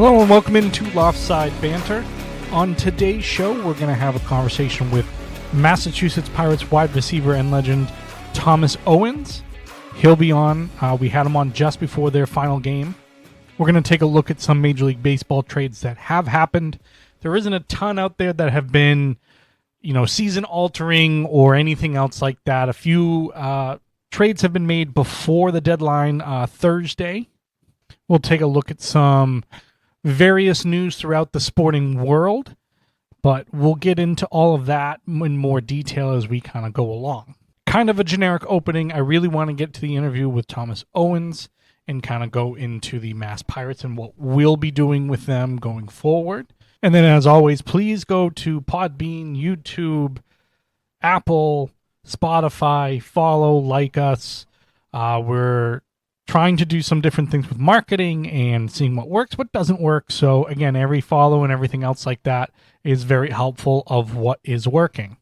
Hello and welcome into Loftside Bantr. On today's show, we're going to have a conversation with Massachusetts Pirates wide receiver and legend Thomas Owens. He'll be on. We had him on just before their final game. We're going to take a look at some Major League Baseball trades that have happened. There isn't a ton out there that have been, season altering or anything else like that. A few trades have been made before the deadline Thursday. We'll take a look at some various news throughout the sporting world, but we'll get into all of that in more detail as we kind of go along. Kind of a generic opening. I really want to get to the interview with Thomas Owens and kind of go into the Mass Pirates and what we'll be doing with them going forward. And then, as always, please go to Podbean, YouTube, Apple, Spotify, follow, like us. We're trying to do some different things with marketing and seeing what works, what doesn't work. So again, every follow and everything else like that is very helpful of what is working.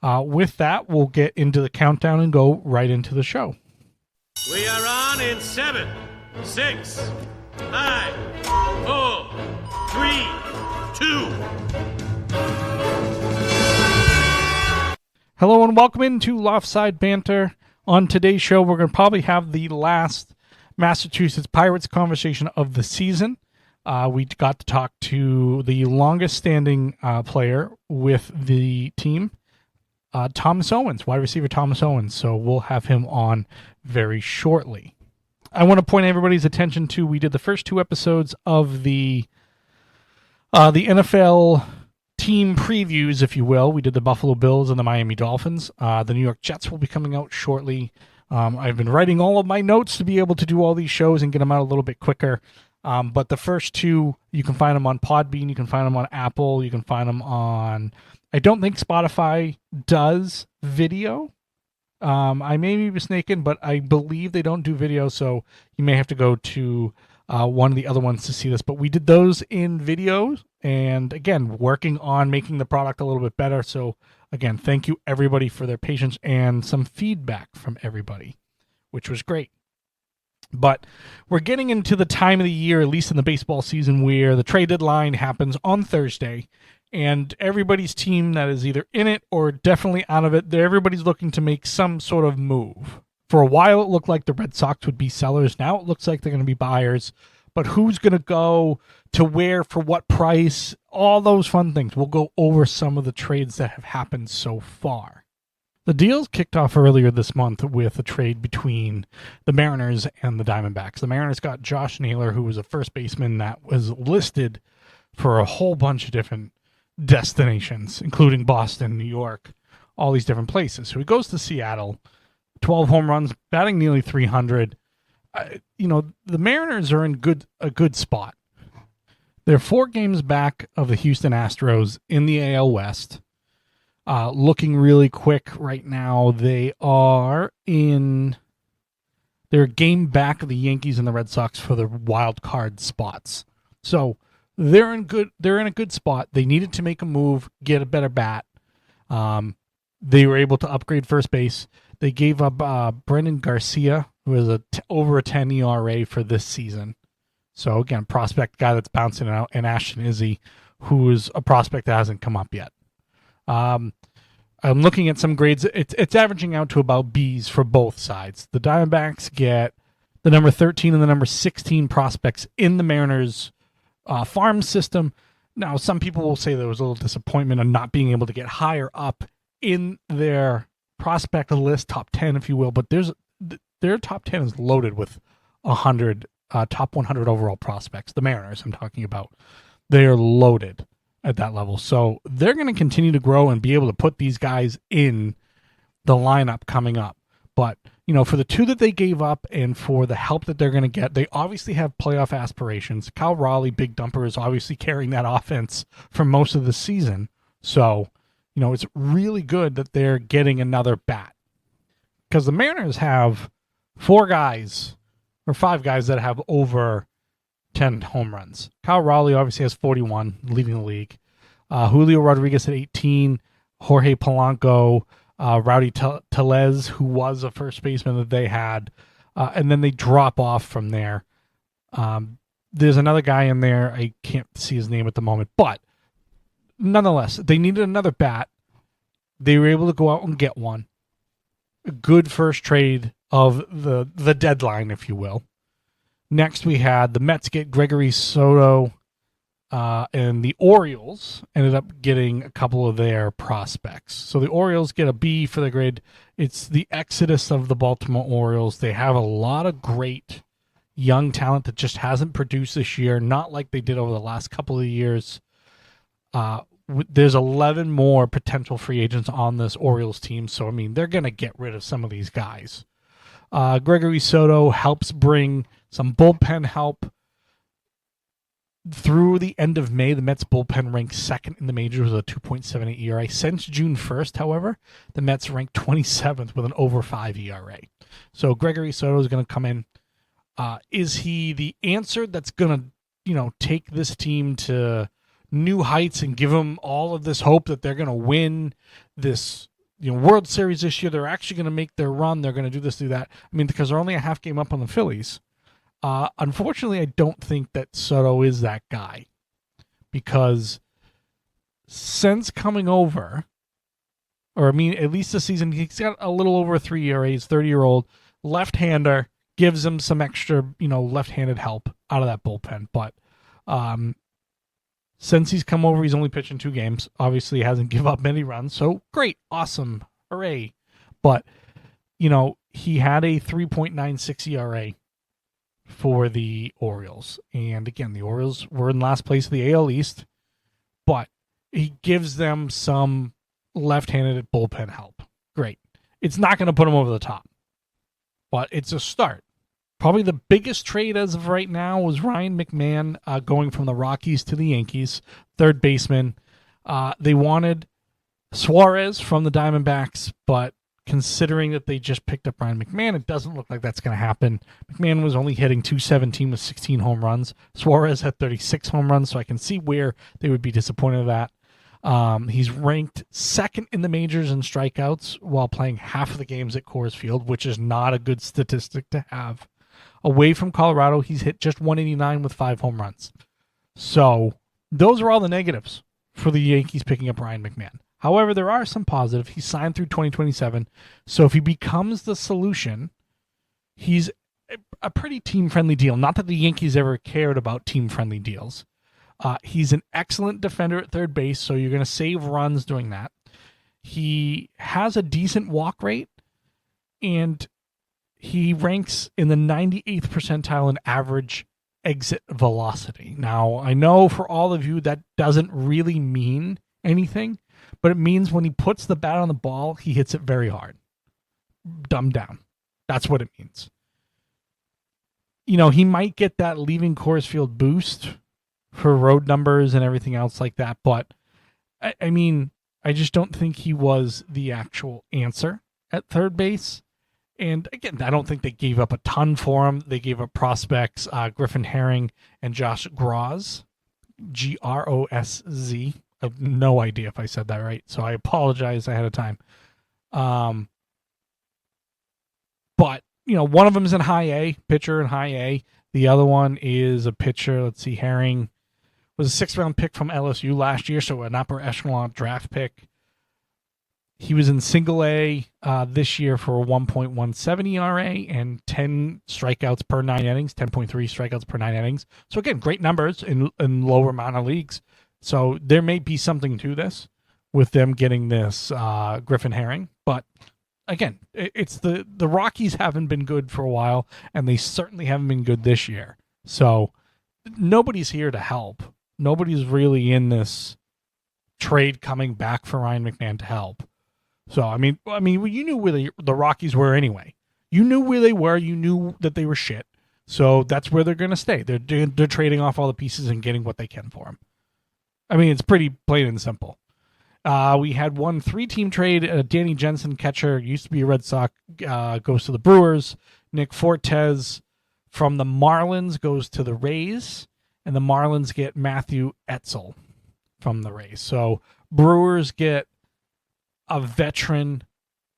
With that, we'll get into the countdown and go right into the show. We are on in 7, 6, 5, 4, 3, 2. Hello and welcome into Loftside Bantr. On today's show, we're going to probably have the last Massachusetts Pirates conversation of the season. We got to talk to the longest standing player with the team, Thomas Owens, wide receiver Thomas Owens. So we'll have him on very shortly. I want to point everybody's attention to, we did the first 2 episodes of the NFL team previews, if you will. We did the Buffalo Bills and the Miami Dolphins. The New York Jets will be coming out shortly. I've been writing all of my notes to be able to do all these shows and get them out a little bit quicker. But the first 2, you can find them on Podbean, you can find them on Apple, you can find them on... I don't think Spotify does video. I may be mistaken, but I believe they don't do video, so you may have to go to one of the other ones to see this. But we did those in videos, and again, working on making the product a little bit better. So again, thank you everybody for their patience and some feedback from everybody, which was great. But we're getting into the time of the year, at least in the baseball season, where the trade deadline happens on Thursday, and everybody's team that is either in it or definitely out of it, everybody's looking to make some sort of move. For a while, it looked like the Red Sox would be sellers. Now it looks like they're going to be buyers. But who's going to go to where, for what price, all those fun things. We'll go over some of the trades that have happened so far. The deals kicked off earlier this month with a trade between the Mariners and the Diamondbacks. The Mariners got Josh Naylor, who was a first baseman that was listed for a whole bunch of different destinations, including Boston, New York, all these different places. So he goes to Seattle, 12 home runs, batting nearly 300. The Mariners are in a good spot. They're 4 games back of the Houston Astros in the AL West. Looking really quick right now, they're a game back of the Yankees and the Red Sox for the wild card spots. So they're in a good spot. They needed to make a move, get a better bat. They were able to upgrade first base. They gave up Brendan Garcia, who is over a 10 ERA for this season. So again, prospect guy that's bouncing out, and Ashton Izzy, who is a prospect that hasn't come up yet. I'm looking at some grades. It's averaging out to about Bs for both sides. The Diamondbacks get the number 13 and the number 16 prospects in the Mariners farm system. Now, some people will say there was a little disappointment of not being able to get higher up in their prospect list, top 10, if you will, but their top 10 is loaded with 100 top 100 overall prospects. The Mariners, I'm talking about, they are loaded at that level. So they're going to continue to grow and be able to put these guys in the lineup coming up. But, for the 2 that they gave up and for the help that they're going to get, they obviously have playoff aspirations. Cal Raleigh, big dumper, is obviously carrying that offense for most of the season. So, it's really good that they're getting another bat. Because the Mariners have 4 guys or 5 guys that have over 10 home runs. Kyle Raleigh obviously has 41, leading the league. Julio Rodriguez at 18, Jorge Polanco, Rowdy Tellez, who was a first baseman that they had, and then they drop off from there. There's another guy in there. I can't see his name at the moment, but nonetheless, they needed another bat. They were able to go out and get one. A good first trade of the deadline, if you will. Next, we had the Mets get Gregory Soto, and the Orioles ended up getting a couple of their prospects. So the Orioles get a B for the grade. It's the exodus of the Baltimore Orioles. They have a lot of great young talent that just hasn't produced this year, not like they did over the last couple of years. There's 11 more potential free agents on this Orioles team, so, I mean, they're going to get rid of some of these guys. Gregory Soto helps bring some bullpen help. Through the end of May, the Mets bullpen ranked second in the majors with a 2.78 ERA. Since June 1st, however, the Mets ranked 27th with an over 5 ERA. So Gregory Soto is going to come in. Is he the answer that's going to, take this team to new heights and give them all of this hope that they're going to win this World Series this year? They're actually going to make their run. They're going to do this, do that. I mean, because they're only a half game up on the Phillies. Unfortunately, I don't think that Soto is that guy, because since coming over, or I mean, at least this season, he's got a little over 3 ERAs, 30-year-old left-hander, gives him some extra, left-handed help out of that bullpen. But since he's come over, he's only pitched in 2 games. Obviously, he hasn't given up many runs. So great, awesome, hooray. But, he had a 3.96 ERA for the Orioles. And again, the Orioles were in last place of the AL East, but he gives them some left-handed bullpen help. Great. It's not going to put them over the top, but it's a start. Probably the biggest trade as of right now was Ryan McMahon going from the Rockies to the Yankees, third baseman. They wanted Suarez from the Diamondbacks, but considering that they just picked up Ryan McMahon, it doesn't look like that's going to happen. McMahon was only hitting .217 with 16 home runs. Suarez had 36 home runs, so I can see where they would be disappointed at that. He's ranked second in the majors in strikeouts while playing half of the games at Coors Field, which is not a good statistic to have. Away from Colorado, he's hit just 189 with 5 home runs. So those are all the negatives for the Yankees picking up Ryan McMahon. However, there are some positive. He's signed through 2027. So if he becomes the solution, he's a pretty team-friendly deal. Not that the Yankees ever cared about team-friendly deals. He's an excellent defender at third base, so you're going to save runs doing that. He has a decent walk rate, and he ranks in the 98th percentile in average exit velocity. Now, I know for all of you that doesn't really mean anything, but it means when he puts the bat on the ball, he hits it very hard. Dumbed down. That's what it means. He might get that leaving Coors Field boost for road numbers and everything else like that, but I mean, I just don't think he was the actual answer at third base. And again, I don't think they gave up a ton for him. They gave up prospects, Griffin Herring and Josh Grosz, Grosz. I have no idea if I said that right, so I apologize ahead of time. But, one of them is in high A, pitcher in high A. The other one is a pitcher, let's see, Herring was a 6th-round pick from LSU last year, so an upper echelon draft pick. He was in single A this year for a 1.17 ERA and 10 strikeouts per 9 innings, 10.3 strikeouts per 9 innings. So again, great numbers in lower minor leagues. So there may be something to this with them getting this Griffin Herring. But again, it's the Rockies haven't been good for a while, and they certainly haven't been good this year. So nobody's here to help. Nobody's really in this trade coming back for Ryan McMahon to help. So, I mean, you knew where the Rockies were anyway. You knew where they were. You knew that they were shit. So that's where they're going to stay. They're trading off all the pieces and getting what they can for them. I mean, it's pretty plain and simple. We had one 3-team trade. Danny Jensen, catcher, used to be a Red Sox, goes to the Brewers. Nick Fortes from the Marlins goes to the Rays. And the Marlins get Matthew Etzel from the Rays. So Brewers get a veteran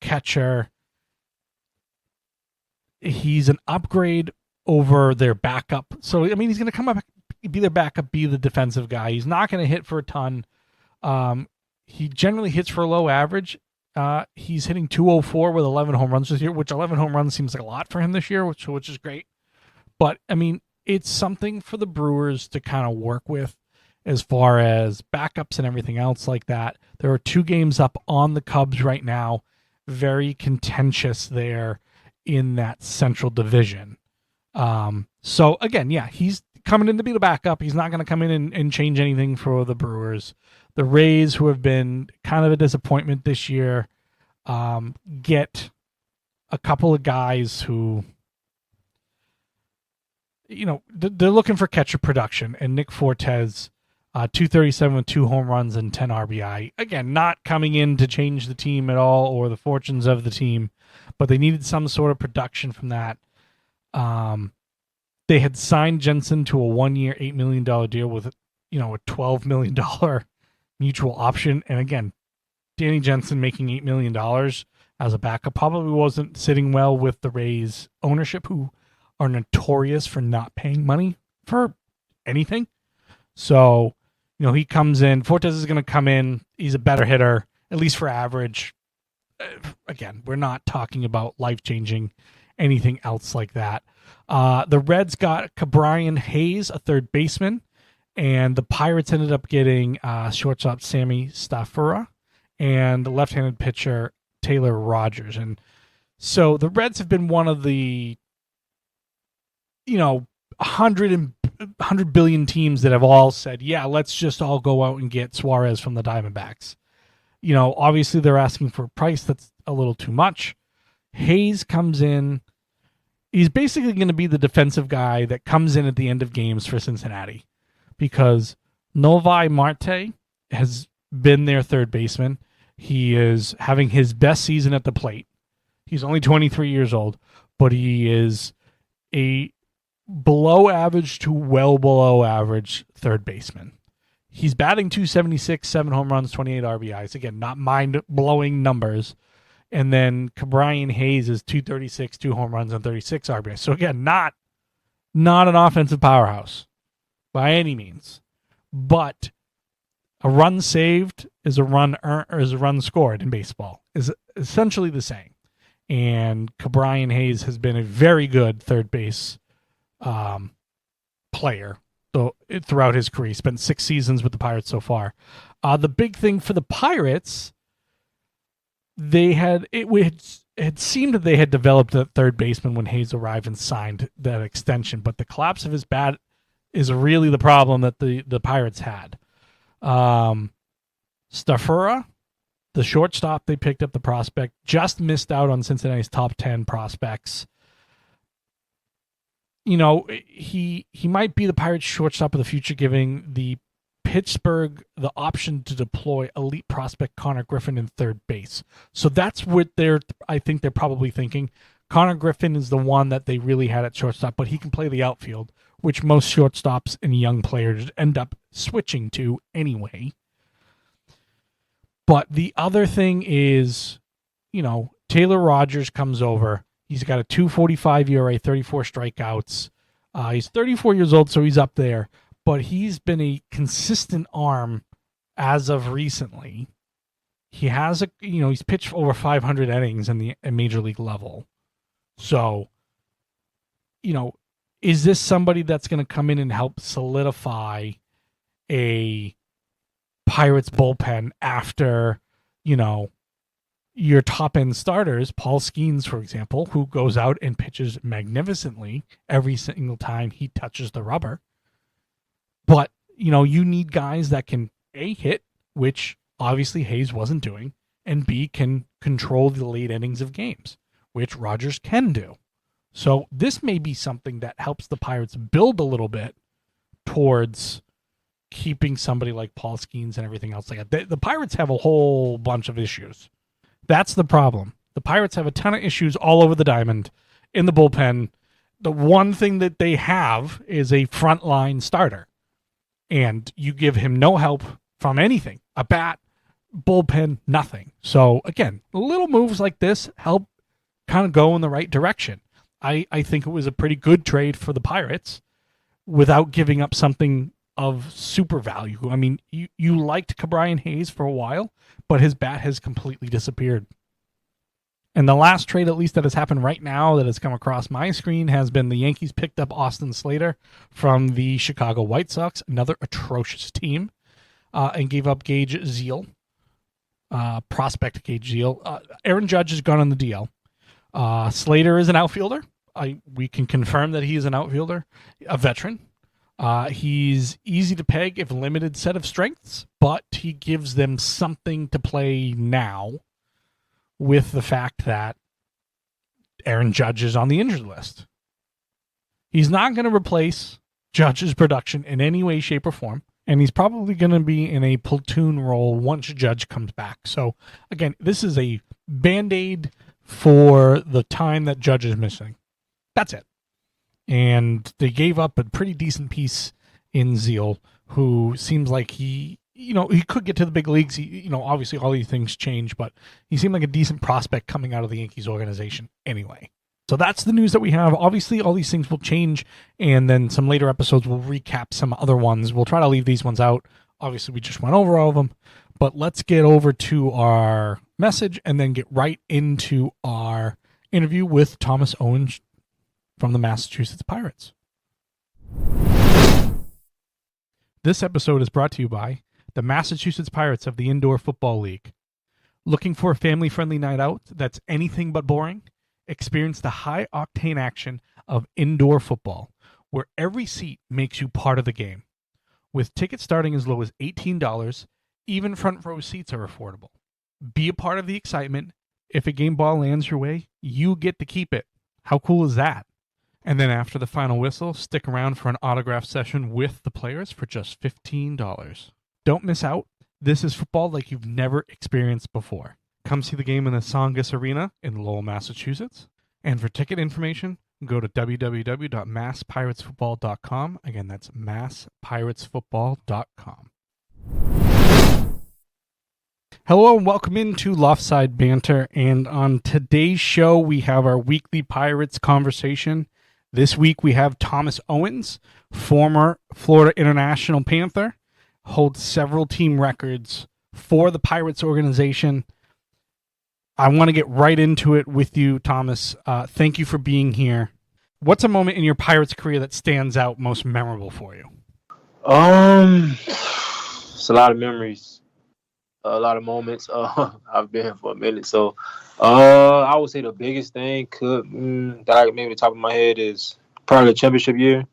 catcher. He's an upgrade over their backup. So, I mean, he's going to come up, be their backup, be the defensive guy. He's not going to hit for a ton. He generally hits for a low average. He's hitting 204 with 11 home runs this year, which 11 home runs seems like a lot for him this year, which is great. But, I mean, it's something for the Brewers to kind of work with as far as backups and everything else like that. There are 2 games up on the Cubs right now. Very contentious there in that Central Division. So, again, yeah, he's coming in to be the backup. He's not going to come in and change anything for the Brewers. The Rays, who have been kind of a disappointment this year, get a couple of guys who, you know, they're looking for catcher production. And Nick Fortes, 237 with 2 home runs and 10 RBI. Again, not coming in to change the team at all or the fortunes of the team, but they needed some sort of production from that. They had signed Jensen to a 1-year, $8 million deal with, you know, a $12 million mutual option. And again, Danny Jensen making $8 million as a backup probably wasn't sitting well with the Rays ownership, who are notorious for not paying money for anything. So, you know, he comes in. Fortes is going to come in. He's a better hitter, at least for average. Again, we're not talking about life-changing anything else like that. The Reds got Cabrian Hayes, a third baseman, and the Pirates ended up getting shortstop Sammy Staffura and the left-handed pitcher Taylor Rogers. And so the Reds have been one of the, you know, 100 billion teams that have all said, yeah, let's just all go out and get Suarez from the Diamondbacks. You know, obviously they're asking for a price that's a little too much. Hayes comes in. He's basically going to be the defensive guy that comes in at the end of games for Cincinnati, because Novi Marte has been their third baseman. He is having his best season at the plate. He's only 23 years old, but he is a below average to well below average third baseman. He's batting .276, 7 home runs, 28 RBIs. Again, not mind-blowing numbers. And then Cabrian Hayes is .236, 2 home runs, and 36 RBIs. So again, not an offensive powerhouse by any means. But a run saved is a run earned, or is a run scored in baseball, is essentially the same. And Cabrian Hayes has been a very good third base player throughout his career. He spent 6 seasons with the Pirates so far. The big thing for the Pirates, it had seemed that they had developed a third baseman when Hayes arrived and signed that extension, but the collapse of his bat is really the problem that the Pirates had. Staffura, the shortstop they picked up, the prospect, just missed out on Cincinnati's top 10 prospects. You know, he might be the Pirates' shortstop of the future, giving the Pittsburgh the option to deploy elite prospect Connor Griffin in third base. So that's what I think they're probably thinking. Connor Griffin is the one that they really had at shortstop, but he can play the outfield, which most shortstops and young players end up switching to anyway. But the other thing is, you know, Taylor Rogers comes over. He's got a 2.45 ERA, 34 strikeouts. He's 34 years old, so he's up there. But he's been a consistent arm as of recently. He has he's pitched over 500 innings in the major league level. So, you know, is this somebody that's going to come in and help solidify a Pirates bullpen after, you know, your top-end starters, Paul Skeens, for example, who goes out and pitches magnificently every single time he touches the rubber. But, you know, you need guys that can, A, hit, which obviously Hayes wasn't doing, and B, can control the late innings of games, which Rogers can do. So this may be something that helps the Pirates build a little bit towards keeping somebody like Paul Skeens and everything else like that. The Pirates have a whole bunch of issues. That's the problem. The Pirates have a ton of issues all over the diamond in the bullpen. The one thing that they have is a frontline starter. And you give him no help from anything. A bat, bullpen, nothing. So, again, little moves like this help kind of go in the right direction. I think it was a pretty good trade for the Pirates without giving up something of super value. I mean, you liked Cabrian Hayes for a while, but his bat has completely disappeared. And the last trade, at least that has happened right now, that has come across my screen, has been the Yankees picked up Austin Slater from the Chicago White Sox, another atrocious team, and gave up Gage Zeal, prospect Gage Zeal. Aaron Judge has gone on the DL. Slater is an outfielder. We can confirm that he is an outfielder, a veteran. He's easy to peg if limited set of strengths, but he gives them something to play now with the fact that Aaron Judge is on the injured list. He's not going to replace Judge's production in any way, shape, or form, and he's probably going to be in a platoon role once Judge comes back. So, again, this is a Band-Aid for the time that Judge is missing. That's it. And they gave up a pretty decent piece in Zeal, who seems like he could get to the big leagues. Obviously all these things change, but he seemed like a decent prospect coming out of the Yankees organization anyway. So that's the news that we have. Obviously all these things will change, and then some later episodes will recap some other ones. We'll try to leave these ones out. Obviously we just went over all of them, but let's get over to our message and then get right into our interview with Thomas Owens from the Massachusetts Pirates. This episode is brought to you by the Massachusetts Pirates of the Indoor Football League. Looking for a family-friendly night out that's anything but boring? Experience the high-octane action of indoor football, where every seat makes you part of the game. With tickets starting as low as $18, even front row seats are affordable. Be a part of the excitement. If a game ball lands your way, you get to keep it. How cool is that? And then after the final whistle, stick around for an autograph session with the players for just $15. Don't miss out. This is football like you've never experienced before. Come see the game in the Songus Arena in Lowell, Massachusetts. And for ticket information, go to www.masspiratesfootball.com. Again, that's masspiratesfootball.com. Hello and welcome into Loftside Bantr. And on today's show, we have our weekly Pirates conversation. This week we have Thomas Owens, former Florida International Panther, holds several team records for the Pirates organization. I want to get right into it with you, Thomas. Thank you for being here. What's a moment in your Pirates career that stands out most memorable for you? It's a lot of memories, a lot of moments. I've been here for a minute, so I would say the biggest thing that I maybe top of my head is probably the championship year,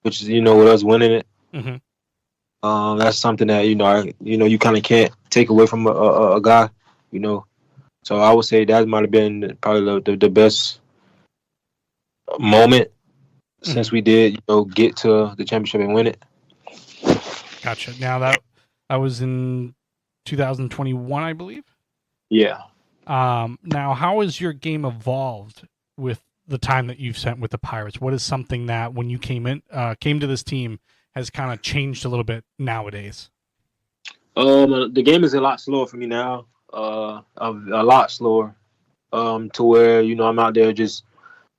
which is with us winning it. Mm-hmm. That's something that you kind of can't take away from a guy, So I would say that might have been probably the best moment since we did get to the championship and win it. Gotcha. Now that was in 2021, I believe. Yeah. Now, how has your game evolved with the time that you've spent with the Pirates? What is something that when you came to this team has kind of changed a little bit nowadays? The game is a lot slower for me now. A lot slower. To where I'm out there just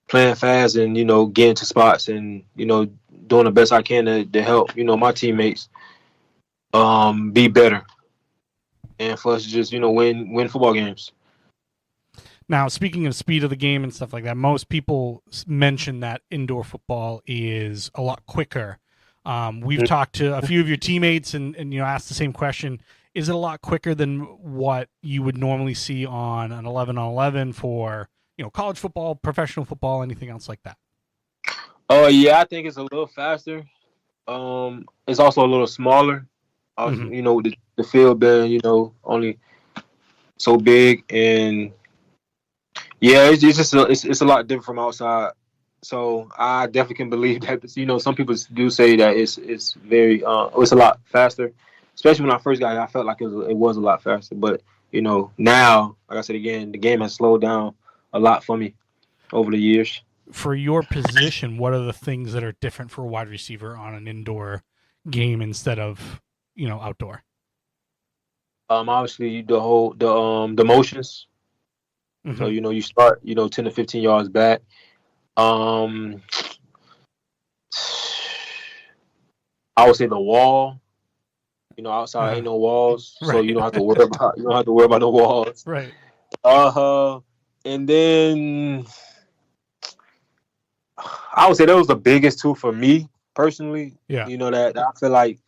playing fast and getting to spots and doing the best I can to help my teammates be better and for us to just win football games. Now, speaking of speed of the game and stuff like that, most people mention that indoor football is a lot quicker. We've talked to a few of your teammates and asked the same question. Is it a lot quicker than what you would normally see on an 11-on-11 for college football, professional football, anything else like that? Yeah, I think it's a little faster. It's also a little smaller. The field being only so big, and yeah, it's just it's a lot different from outside. So I definitely can believe that. Some people do say that it's very it's a lot faster. Especially when I first got it, I felt like it was a lot faster. But now, like I said again, the game has slowed down a lot for me over the years. For your position, what are the things that are different for a wide receiver on an indoor game instead of outdoor? Obviously the motions. Mm-hmm. So you start 10 to 15 yards back. Um, I would say the wall. Outside ain't no walls, so Right. you don't have to worry about no walls. Right. And then I would say that was the biggest two for me personally. Yeah. That I feel like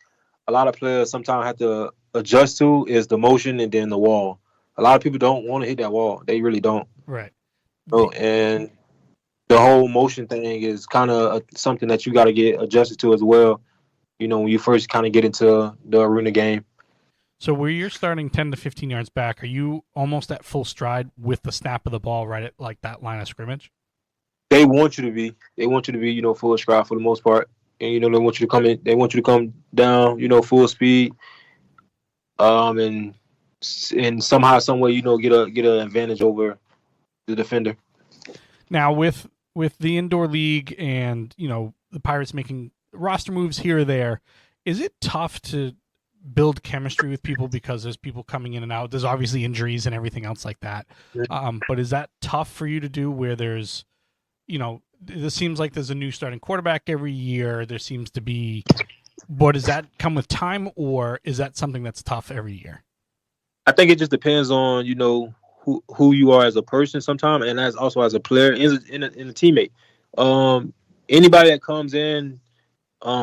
a lot of players sometimes have to adjust to is the motion and then the wall. A lot of people don't want to hit that wall. They really don't. Right. And the whole motion thing is kind of something that you got to get adjusted to as well. When you first kind of get into the arena game. So where you're starting 10 to 15 yards back, are you almost at full stride with the snap of the ball right at like that line of scrimmage? They want you to be. They want you to be, full stride for the most part. And, they want you to come in. They want you to come down, full speed. And somehow, some way, get an advantage over the defender. Now with the indoor league and, the Pirates making roster moves here or there, is it tough to build chemistry with people because there's people coming in and out? There's obviously injuries and everything else like that. But is that tough for you to do where there's, it seems like there's a new starting quarterback every year. There seems to be, but does that come with time or is that something that's tough every year? I think it just depends on, who you are as a person sometimes and as also as a player and a teammate. Anybody that comes in,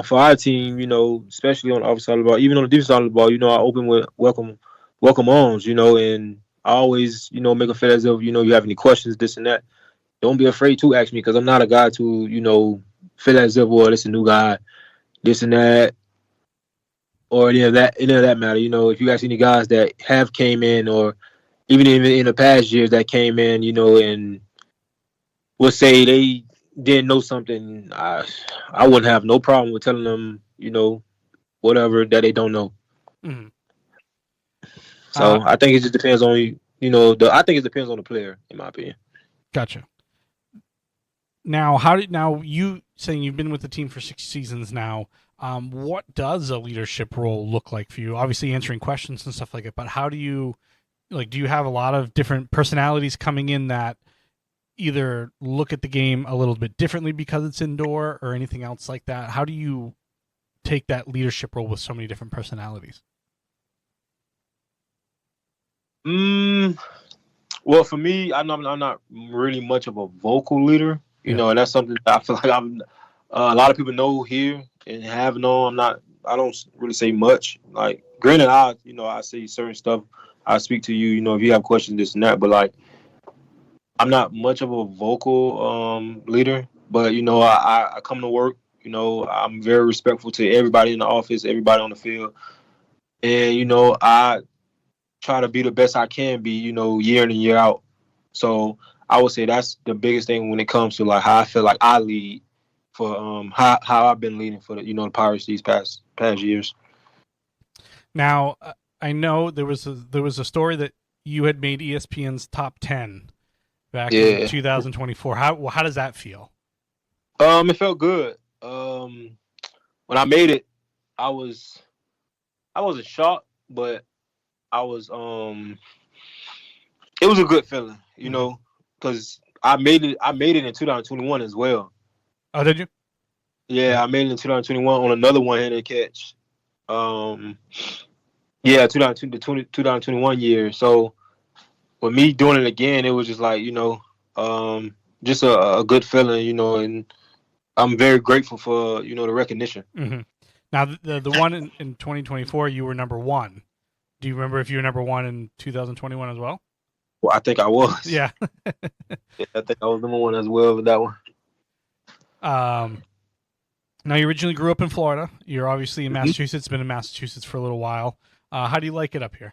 for our team, especially on the offensive side of the ball, even on the defensive side of the ball, I open with welcome arms, and I always, make them feel as if, you have any questions, this and that. Don't be afraid to ask me because I'm not a guy to, feel as if, well, this is a new guy, this and that, or any of that matter. If you ask any guys that have came in or even in the past years that came in, and will say they didn't know something, I wouldn't have no problem with telling them, whatever that they don't know. Mm-hmm. So I think it just depends on I think it depends on the player, in my opinion. Gotcha. Now you saying you've been with the team for 6 seasons now. What does a leadership role look like for you? Obviously answering questions and stuff like that, but how do you do you have a lot of different personalities coming in that either look at the game a little bit differently because it's indoor or anything else like that? How do you take that leadership role with so many different personalities? Well, for me, I'm not really much of a vocal leader, and that's something that I feel like a lot of people know here and have known. I don't really say much. Like, granted, I say certain stuff. I speak to you, if you have questions, this and that, but like, I'm not much of a vocal leader, but I come to work. I'm very respectful to everybody in the office, everybody on the field, and I try to be the best I can be, year in and year out. So I would say that's the biggest thing when it comes to like how I feel like I lead for how I've been leading for the Pirates these past years. Now I know there was a story that you had made ESPN's top 10. Back in 2024. How does that feel? It felt good. When I made it, I wasn't shocked, but I was it was a good feeling, because I made it in 2021 as well. Oh, did you? Yeah, I made it in 2021 on another one-handed catch. 2021 year. So with me doing it again, it was just like, just a good feeling, and I'm very grateful for, the recognition. Mm-hmm. Now, the one in 2024, you were number one. Do you remember if you were number one in 2021 as well? Well, I think I was. Yeah. Yeah, I think I was number one as well with that one. Now, you originally grew up in Florida. You're obviously in Massachusetts, been in Massachusetts for a little while. How do you like it up here?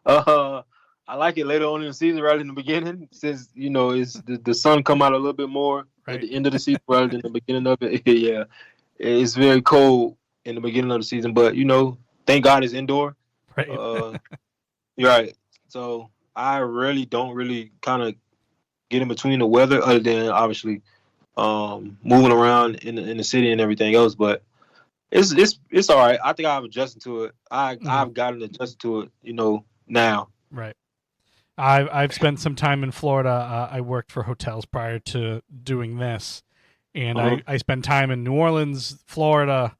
I like it later on in the season rather than the beginning, since it's the sun come out a little bit more at the end of the season rather than the beginning of it. Yeah, it's very cold in the beginning of the season, but thank God it's indoor. Right. You're right. So I really don't kind of get in between the weather, other than obviously moving around in the city and everything else. But it's all right. I think I've adjusted to it. I've gotten adjusted to it. Now. Right. I've spent some time in Florida. I worked for hotels prior to doing this, and Uh-huh. I spent time in New Orleans, Florida.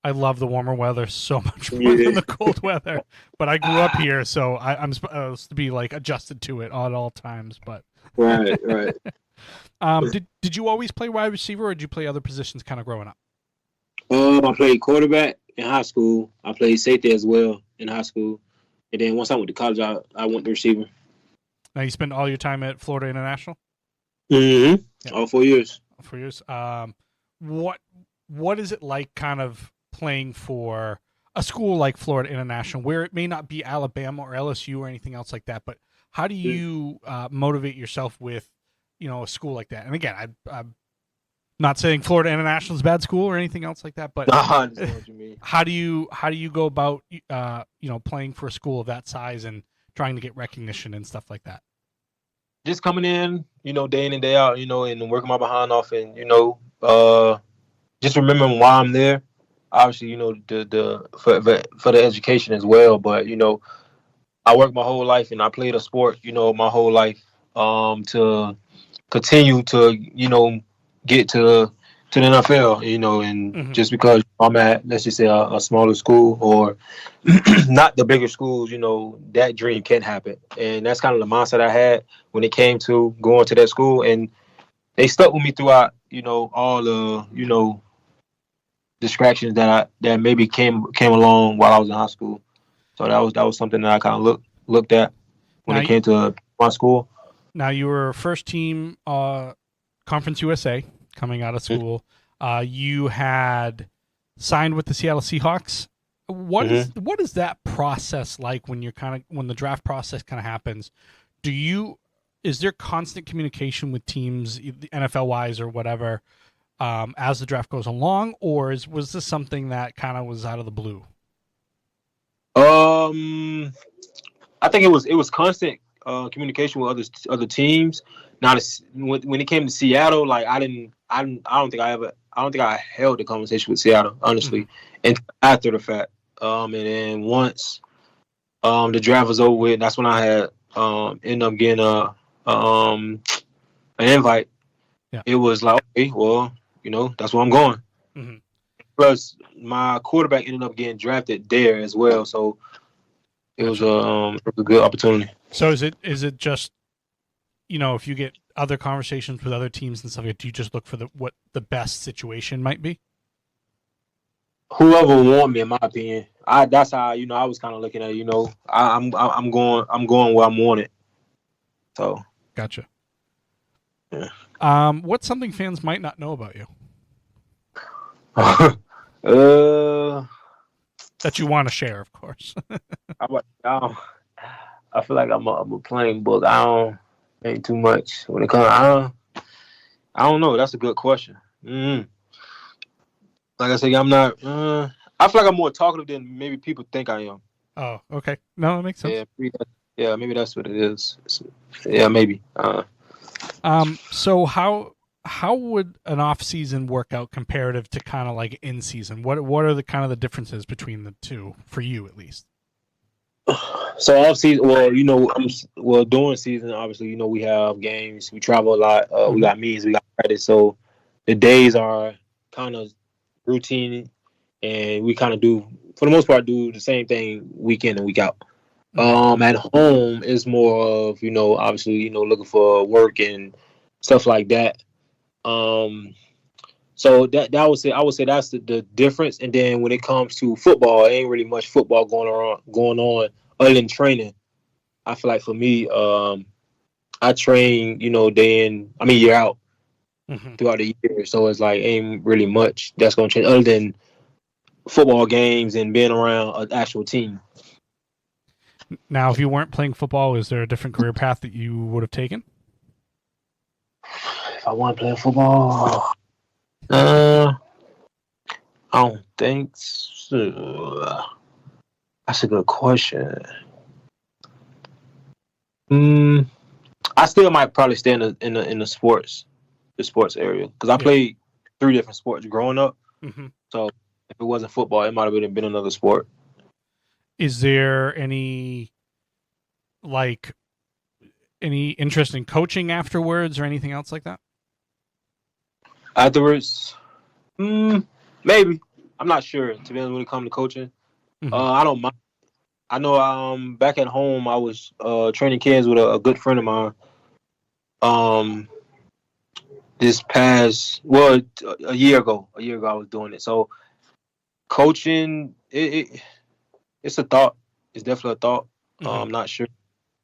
I love the warmer weather so much more Yeah. than the cold weather. But I grew up here, so I'm supposed to be like adjusted to it at all times. But Right, right. did you always play wide receiver, or did you play other positions kind of growing up? I played quarterback in high school. I played safety as well in high school. And then once I went to college, I went to receiver. Now you spent all your time at Florida International. Mm-hmm. Yeah. All 4 years. For years. What is it like, kind of playing for a school like Florida International, where it may not be Alabama or LSU or anything else like that, but how do you motivate yourself with, a school like that? And again, I'm not saying Florida International is a bad school or anything else like that, but I understand what you mean. how do you go about playing for a school of that size and trying to get recognition and stuff like that? Just coming in, day in and day out, and working my behind off, and just remembering why I'm there. Obviously, the for the education as well. But I worked my whole life and I played a sport, my whole life, to continue to, get to the NFL, and just because I'm at, let's just say, a smaller school or not the bigger schools, that dream can happen. And that's kind of the mindset I had when it came to going to that school. And they stuck with me throughout, all the, distractions that maybe came along while I was in high school. So that was something that I kind of looked at when it came to my school. Now you were first team Conference USA coming out of school. You had signed with the Seattle Seahawks. What is that process like when when the draft process kind of happens? Is there constant communication with teams, NFL wise or whatever, as the draft goes along, or was this something that kind of was out of the blue? I think it was constant communication with other teams. Now, when it came to Seattle, like I don't think I held a conversation with Seattle, honestly, and after the fact. And then once the draft was over with, that's when I had ended up getting an invite. Yeah. It was like, okay, well, that's where I'm going. Mm-hmm. Plus, my quarterback ended up getting drafted there as well, so it was a good opportunity. So is it just, if you get other conversations with other teams and stuff, do you just look for what the best situation might be? Whoever want me, in my opinion, that's how I was kind of looking at it. I'm going where I'm wanted. So gotcha. Yeah. What's something fans might not know about you? That you want to share, of course. I feel like I'm a plain book. Ain't too much when it comes. I don't know. That's a good question. Mm-hmm. Like I say, I'm not. I feel like I'm more talkative than maybe people think I am. Oh, okay. No, that makes sense. Yeah, maybe that's what it is. Yeah, maybe. So how would an off season work out comparative to kind of like in season? What are the kind of the differences between the two for you, at least? So off season, during season, obviously, we have games, we travel a lot, we got meetings, we got practice. So the days are kind of routine, and we kind of do, for the most part, do the same thing week in and week out. At home is more of, obviously, looking for work and stuff like that. So that I would say that's the difference. And then when it comes to football, ain't really much football going on other than training. I feel like for me, I train, year out throughout the year. So it's like ain't really much that's gonna change other than football games and being around an actual team. Now, if you weren't playing football, is there a different career path that you would have taken? If I want to play football, I don't think so. That's a good question. I still might probably stay in the sports area because I played 3 different sports growing up. So if it wasn't football, it might have been another sport. Is there any, like, any interest in coaching afterwards or anything else like that? Afterwards, maybe. I'm not sure. To be honest, when it comes to coaching, I don't mind. I know. Back at home, I was training kids with a good friend of mine. This past a year ago, I was doing it. So coaching, it's a thought. It's definitely a thought. I'm not sure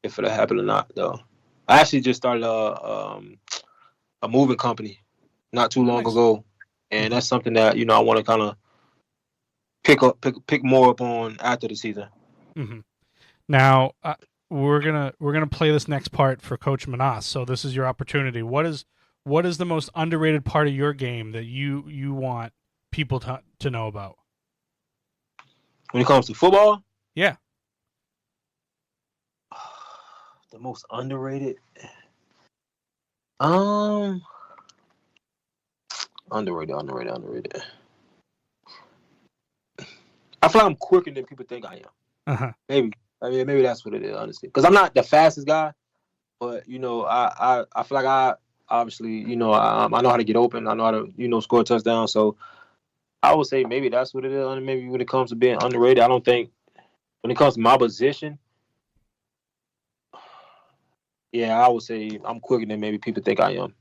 if it'll happen or not, though. I actually just started a moving company not too long ago, and that's something that I want to kind of pick more up on after the season. Now we're gonna play this next part for Coach Manas. So this is your opportunity. What is the most underrated part of your game that you want people to know about? When it comes to football? Yeah. The most underrated? Underrated. I feel like I'm quicker than people think I am. Maybe that's what it is, honestly. Because I'm not the fastest guy, but I feel like I obviously I know how to get open. I know how to score a touchdown. So I would say maybe that's what it is. And maybe when it comes to being underrated, I don't think when it comes to my position, I would say I'm quicker than maybe people think I am.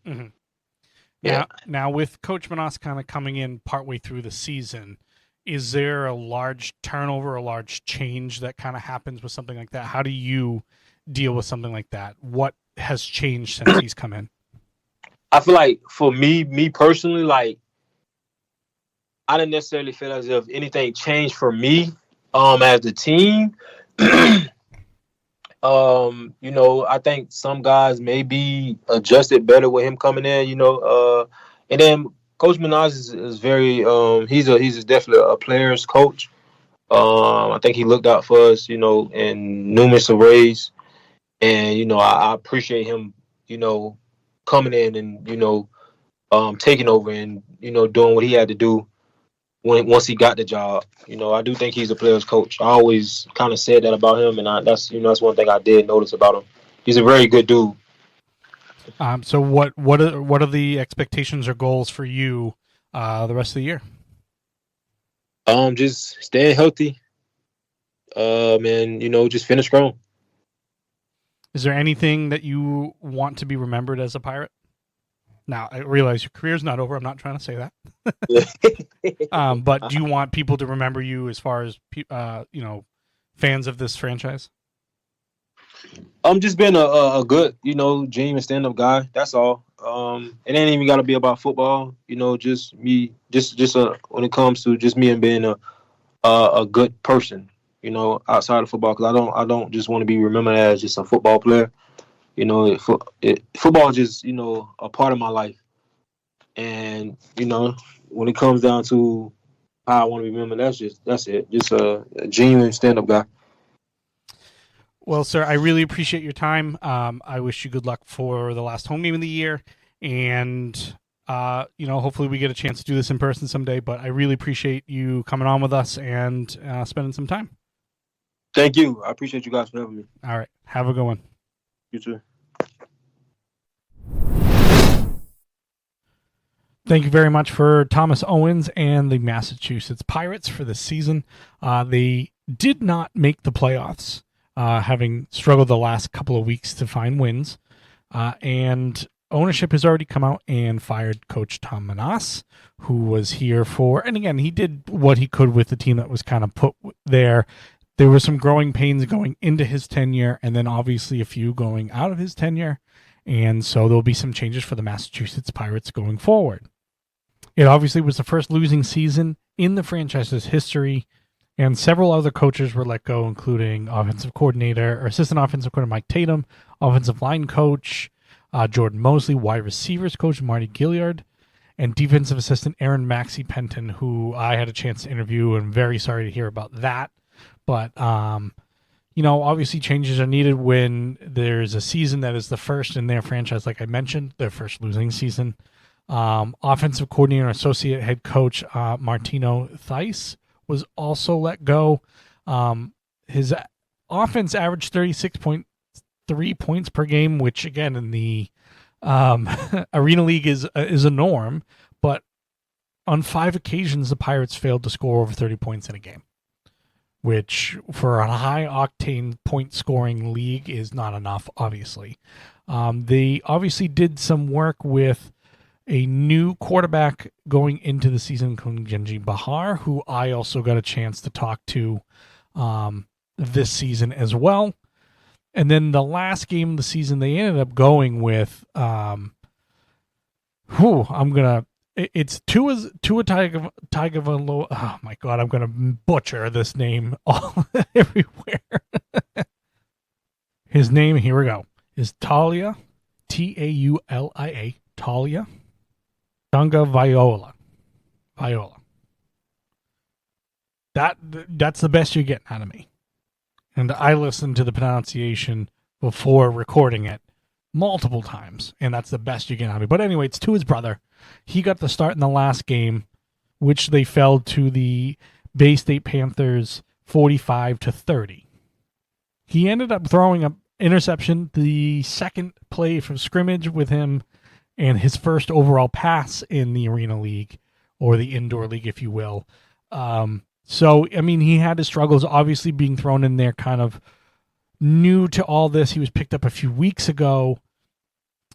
Now with Coach Manas kind of coming in partway through the season, is there a large turnover, a large change that kind of happens with something like that? How do you deal with something like that? What has changed since he's come in? I feel like for me personally, like I didn't necessarily feel as if anything changed for me as the team. I think some guys may be adjusted better with him coming in, and then Coach Manas is very he's definitely a player's coach. I think he looked out for us, in numerous of ways, and I appreciate him, coming in and taking over and doing what he had to do once he got the job. I do think he's a player's coach. I always kind of said that about him, and that's one thing I did notice about him. He's a very good dude. So what are the expectations or goals for you the rest of the year? Just staying healthy. And just finish strong. Is there anything that you want to be remembered as a Pirate? Now, I realize your career's not over. I'm not trying to say that. But do you want people to remember you as far as fans of this franchise? I'm just being a good, genuine stand-up guy. That's all. It ain't even got to be about football. Just me. Just when it comes to just me and being a good person. Outside of football, because I don't just want to be remembered as just a football player. Football is just a part of my life, and when it comes down to how I want to be remembered, that's it. Just a genuine stand-up guy. Well, sir, I really appreciate your time. I wish you good luck for the last home game of the year, and hopefully we get a chance to do this in person someday. But I really appreciate you coming on with us and spending some time. Thank you. I appreciate you guys for having me. All right, have a good one. You too. Thank you very much for Thomas Owens and the Massachusetts Pirates for this season. They did not make the playoffs, having struggled the last couple of weeks to find wins. And ownership has already come out and fired Coach Tom Manas, who was here and again, he did what he could with the team that was kind of put there. There were some growing pains going into his tenure, and then obviously a few going out of his tenure. And so there'll be some changes for the Massachusetts Pirates going forward. It obviously was the first losing season in the franchise's history, and several other coaches were let go, including assistant offensive coordinator Mike Tatum, offensive line coach Jordan Mosley, wide receivers coach Marty Gilliard, and defensive assistant Aaron Maxey Penton, who I had a chance to interview, and very sorry to hear about that. But, obviously changes are needed when there's a season that is the first in their franchise, like I mentioned, their first losing season. Offensive coordinator and associate head coach Martino Theis was also let go. His offense averaged 36.3 3 points per game, which again in the Arena League is a norm. But on 5 occasions, the Pirates failed to score over 30 points in a game, which for a high-octane point-scoring league is not enough, obviously. They obviously did some work with a new quarterback going into the season, Kungenji Bahar, who I also got a chance to talk to this season as well. And then the last game of the season, they ended up going with, it's Tua Tagovailoa. Oh my God, I'm gonna butcher this name all everywhere. His name, here we go, is Talia, Taulia, Talia Tagovailoa. That's the best you're getting out of me. And I listened to the pronunciation before recording it multiple times, and that's the best you get out of me. But anyway, it's to his brother. He got the start in the last game, which they fell to the Bay State Panthers 45-30. He ended up throwing an interception, the second play from scrimmage with him, and his first overall pass in the Arena League, or the Indoor League, if you will. So, I mean, he had his struggles, obviously being thrown in there kind of new to all this. He was picked up a few weeks ago,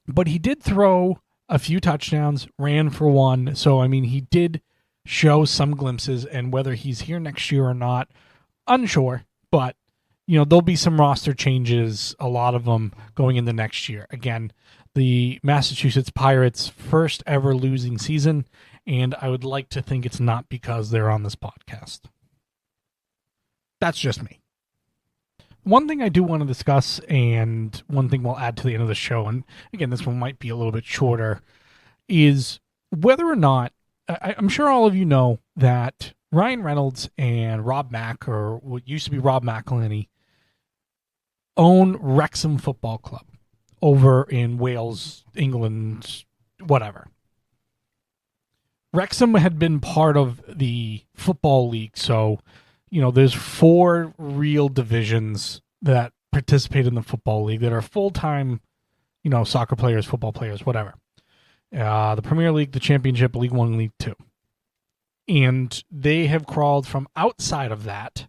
but he did throw a few touchdowns, ran for one. So, I mean, he did show some glimpses, and whether he's here next year or not, unsure. But, you know, there'll be some roster changes, a lot of them going into next year. Again, the Massachusetts Pirates' first ever losing season, and I would like to think it's not because they're on this podcast. That's just me. One thing I do want to discuss, and one thing we'll add to the end of the show, and again, this one might be a little bit shorter, is whether or not, I'm sure all of you know that Ryan Reynolds and Rob Mack, or what used to be Rob McElhenney, own Wrexham Football Club over in Wales, England, whatever. Wrexham had been part of the Football League, so, you know, there's 4 real divisions that participate in the Football League that are full-time, you know, soccer players, football players, whatever. The Premier League, the Championship, League One, League Two. And they have crawled from outside of that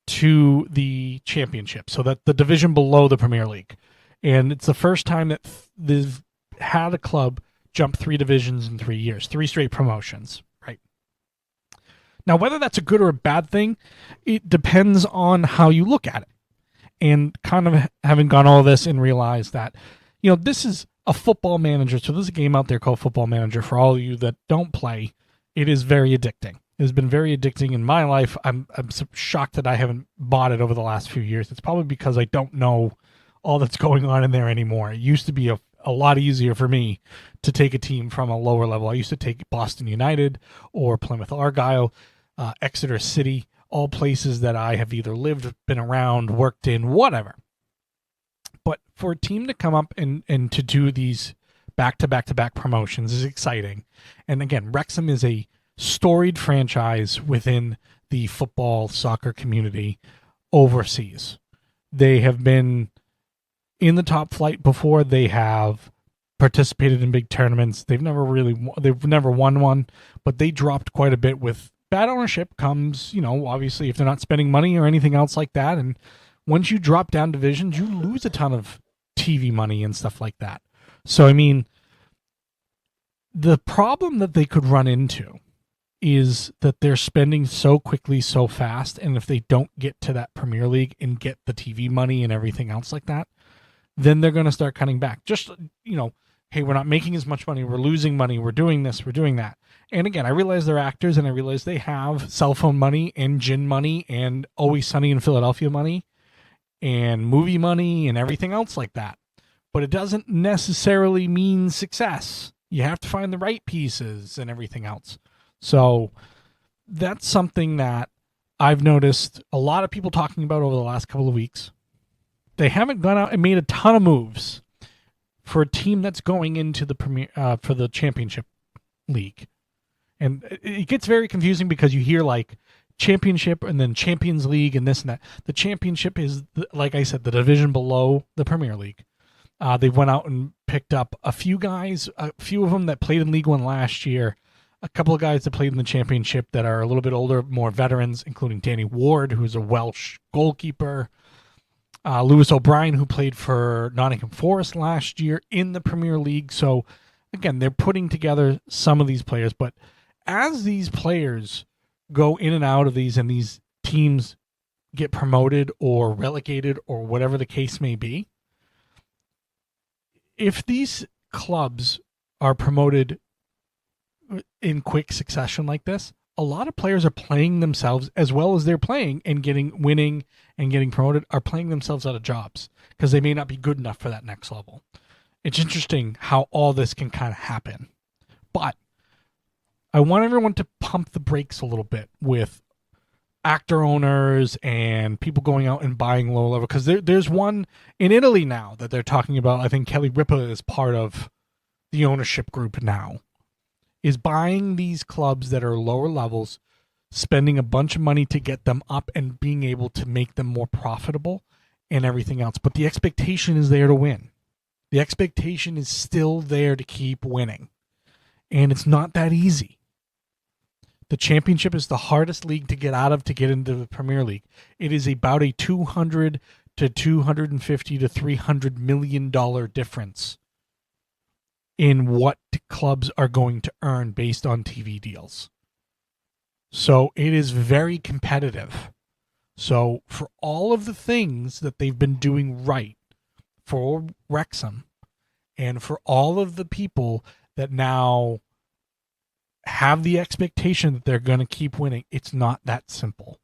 to the Championship, so that the division below the Premier League. And it's the first time that they've had a club jump 3 divisions in 3 years, 3 straight promotions, right? Now, whether that's a good or a bad thing, it depends on how you look at it. And kind of having gone all this and realized that, you know, this is a Football Manager. So there's a game out there called Football Manager. For all of you that don't play, it is very addicting. It has been very addicting in my life. I'm shocked that I haven't bought it over the last few years. It's probably because I don't know all that's going on in there anymore. It used to be a lot easier for me to take a team from a lower level. I used to take Boston United or Plymouth Argyle, Exeter City, all places that I have either lived, been around, worked in, whatever. But for a team to come up and to do these back-to-back-to-back promotions is exciting. And again, Wrexham is a storied franchise within the football, soccer community overseas. They have been in the top flight before. They have participated in big tournaments. They've never won one, but they dropped quite a bit. With bad ownership comes, you know, obviously if they're not spending money or anything else like that. And once you drop down divisions, you lose a ton of TV money and stuff like that. So, I mean, the problem that they could run into is that they're spending so quickly, so fast. And if they don't get to that Premier League and get the TV money and everything else like that, then they're going to start cutting back. Just, you know, hey, we're not making as much money. We're losing money. We're doing this. We're doing that. And again, I realize they're actors, and I realize they have cell phone money and gin money and Always Sunny in Philadelphia money and movie money and everything else like that. But it doesn't necessarily mean success. You have to find the right pieces and everything else. So that's something that I've noticed a lot of people talking about over the last couple of weeks. They haven't gone out and made a ton of moves for a team that's going into the for the Championship League. And it gets very confusing because you hear like Championship and then Champions League and this and that. The Championship is, like I said, the division below the Premier League. They went out and picked up a few guys, a few of them that played in League One last year, a couple of guys that played in the Championship that are a little bit older, more veterans, including Danny Ward, who's a Welsh goalkeeper, Lewis O'Brien, who played for Nottingham Forest last year in the Premier League. So, again, they're putting together some of these players. But as these players go in and out of these and these teams get promoted or relegated or whatever the case may be, if these clubs are promoted in quick succession like this, a lot of players are playing themselves, as well as they're playing and winning and getting promoted, are playing themselves out of jobs because they may not be good enough for that next level. It's interesting how all this can kind of happen. But I want everyone to pump the brakes a little bit with actor owners and people going out and buying low level, because there's one in Italy now that they're talking about. I think Kelly Ripa is part of the ownership group now, is buying these clubs that are lower levels, spending a bunch of money to get them up and being able to make them more profitable and everything else. But the expectation is there to win. The expectation is still there to keep winning. And it's not that easy. The Championship is the hardest league to get out of to get into the Premier League. It is about a $200 to $250 to $300 million difference in what clubs are going to earn based on TV deals. So it is very competitive. So for all of the things that they've been doing right for Wrexham, and for all of the people that now have the expectation that they're going to keep winning, it's not that simple.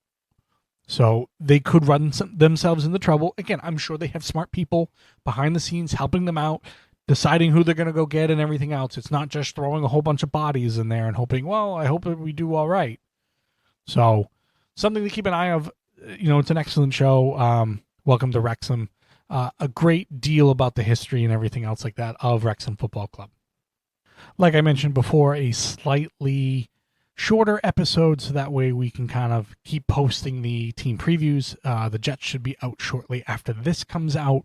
So they could run themselves into trouble. Again, I'm sure they have smart people behind the scenes helping them out, deciding who they're going to go get and everything else. It's not just throwing a whole bunch of bodies in there and hoping, well, I hope that we do all right. So something to keep an eye of. You know, it's an excellent show. Welcome to Wrexham. A great deal about the history and everything else like that of Wrexham Football Club. Like I mentioned before, a slightly shorter episode, so that way we can kind of keep posting the team previews. The Jets should be out shortly after this comes out,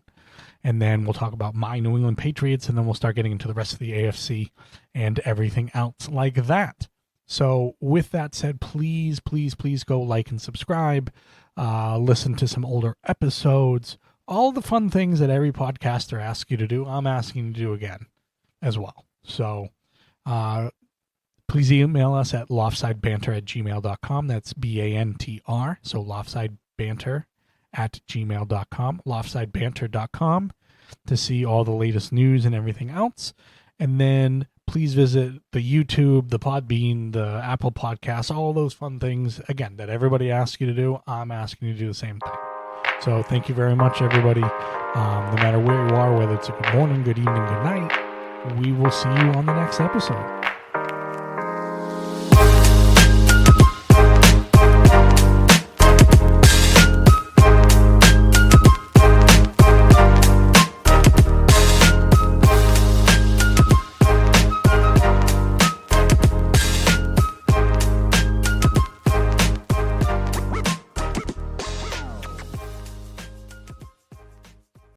and then we'll talk about my New England Patriots, and then we'll start getting into the rest of the AFC and everything else like that. So with that said, please go like and subscribe, listen to some older episodes, all the fun things that every podcaster asks you to do, I'm asking you to do again as well. So please email us at loftsidebanter@gmail.com. That's BANTR. So loftsidebanter@gmail.com, loftsidebanter.com to see all the latest news and everything else. And then please visit the YouTube, the Podbean, the Apple Podcasts, all those fun things, again, that everybody asks you to do. I'm asking you to do the same thing. So thank you very much, everybody. No matter where you are, whether it's a good morning, good evening, good night, we will see you on the next episode.